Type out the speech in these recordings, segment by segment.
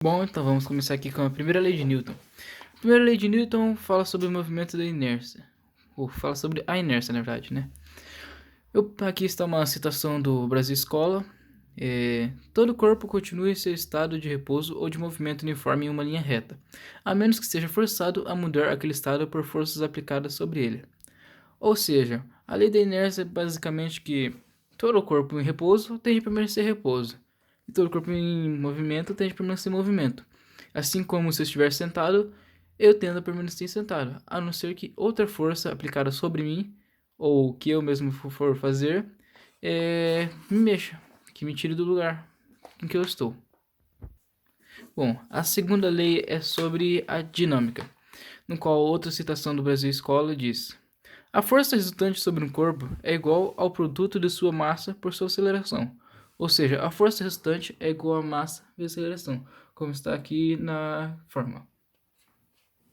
Bom, então vamos começar aqui com a primeira lei de Newton. A primeira lei de Newton fala sobre o movimento da inércia. Ou fala sobre a inércia, na verdade, né? Aqui está uma citação do Brasil Escola. Todo corpo continua em seu estado de repouso ou de movimento uniforme em uma linha reta, a menos que seja forçado a mudar aquele estado por forças aplicadas sobre ele. Ou seja, a lei da inércia é basicamente que todo corpo em repouso tende a permanecer em repouso, e todo corpo em movimento tende a permanecer em movimento. Assim como se eu estiver sentado, eu tendo a permanecer sentado, a não ser que outra força aplicada sobre mim, ou que eu mesmo for fazer, me mexa, que me tire do lugar em que eu estou. Bom, a segunda lei é sobre a dinâmica, no qual outra citação do Brasil Escola diz: a força resultante sobre um corpo é igual ao produto de sua massa por sua aceleração. Ou seja, a força resultante é igual à massa vezes aceleração, como está aqui na fórmula.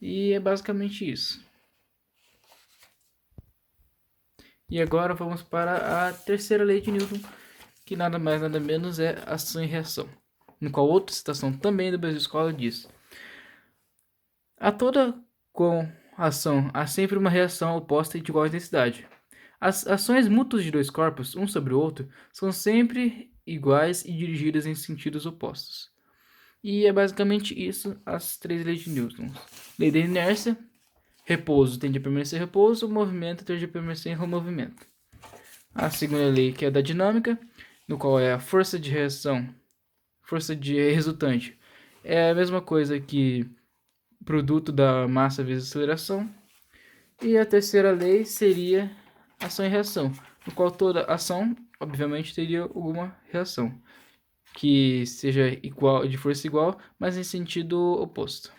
E é basicamente isso. E agora vamos para a terceira lei de Newton, que nada mais nada menos é ação e reação, no qual outra citação também do Brasil Escola diz: a toda com ação há sempre uma reação oposta e de igual intensidade. As ações mútuas de dois corpos, um sobre o outro, são sempre iguais e dirigidas em sentidos opostos. E é basicamente isso as três leis de Newton. Lei da inércia: repouso tende a permanecer em repouso, movimento tende a permanecer em movimento. A segunda lei, que é da dinâmica, no qual é a força de reação, força de resultante, é a mesma coisa que produto da massa vezes aceleração. E a terceira lei seria ação e reação, no qual toda ação, obviamente, teria alguma reação que seja igual, de força igual, mas em sentido oposto.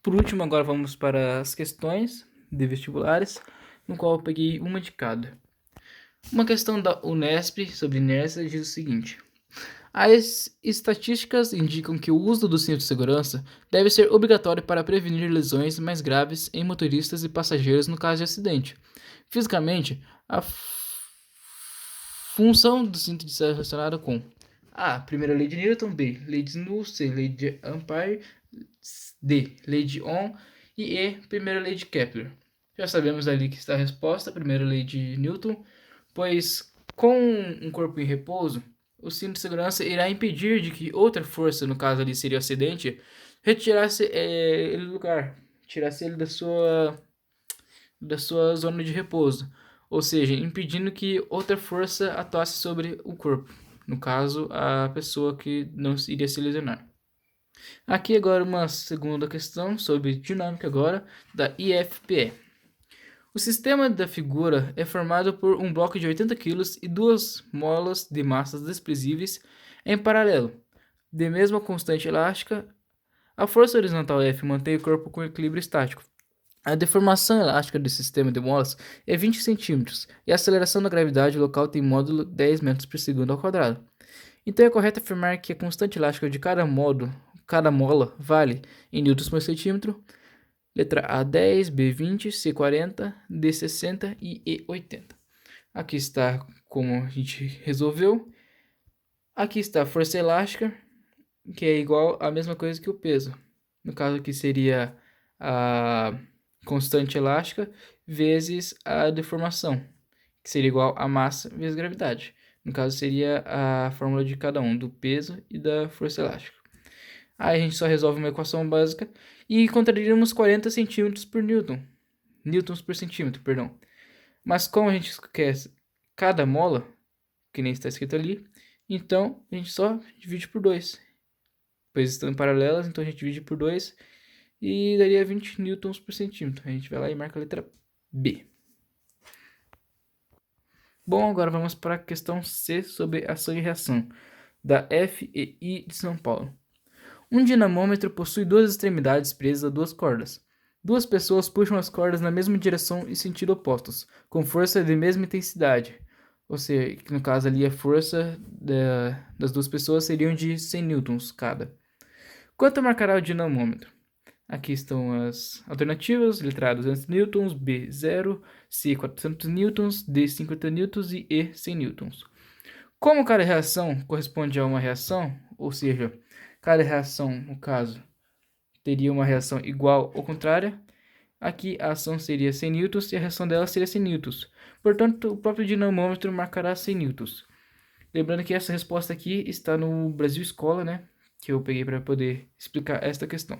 Por último, agora vamos para as questões de vestibulares, no qual eu peguei uma de cada. Uma questão da Unesp sobre inércia diz o seguinte: as estatísticas indicam que o uso do cinto de segurança deve ser obrigatório para prevenir lesões mais graves em motoristas e passageiros no caso de acidente. Fisicamente, a função do cinto de ser relacionada com A. Primeira lei de Newton. B. Lei de Snow. C. Lei de Ampere. D. Lei de Ohm. E E. Primeira lei de Kepler. Já sabemos ali que está a resposta, a primeira lei de Newton, pois com um corpo em repouso, o cinto de segurança irá impedir de que outra força, no caso ali seria o acidente, retirasse ele do lugar, tirasse ele da sua zona de repouso, ou seja, impedindo que outra força atuasse sobre o corpo, no caso, a pessoa que não iria se lesionar. Aqui agora uma segunda questão sobre dinâmica agora, da IFPE. O sistema da figura é formado por um bloco de 80 kg e duas molas de massas desprezíveis em paralelo. De mesma constante elástica, a força horizontal F mantém o corpo com equilíbrio estático. A deformação elástica do sistema de molas é 20 cm e a aceleração da gravidade local tem módulo 10 metros por segundo ao quadrado. Então é correto afirmar que a constante elástica de cada mola vale em newtons por centímetro. Letra A 10, B 20, C 40, D 60 e E 80. Aqui está como a gente resolveu. Aqui está a força elástica, que é igual à mesma coisa que o peso. No caso aqui seria a constante elástica vezes a deformação, que seria igual a massa vezes gravidade. No caso seria a fórmula de cada um, do peso e da força elástica. Aí a gente só resolve uma equação básica e encontraríamos 40 centímetros por newton. Newtons por centímetro, perdão. Mas como a gente quer cada mola, que nem está escrito ali, então a gente só divide por 2. Pois estão paralelas, então a gente divide por 2 e daria 20 newtons por centímetro. A gente vai lá e marca a letra B. Bom, agora vamos para a questão C sobre ação e reação, da FEI de São Paulo. Um dinamômetro possui duas extremidades presas a duas cordas. Duas pessoas puxam as cordas na mesma direção e sentido opostos, com força de mesma intensidade. Ou seja, que no caso ali a força das duas pessoas seriam de 100 newtons cada. Quanto marcará o dinamômetro? Aqui estão as alternativas: letra A 200 newtons, B 0, C 400 newtons, D 50 newtons e E 100 newtons. Como cada reação corresponde a uma reação, ou seja, cada reação, no caso, teria uma reação igual ou contrária. Aqui a ação seria 100 newtons e a reação dela seria 100 newtons. Portanto, o próprio dinamômetro marcará 100 newtons. Lembrando que essa resposta aqui está no Brasil Escola, né? Que eu peguei para poder explicar esta questão.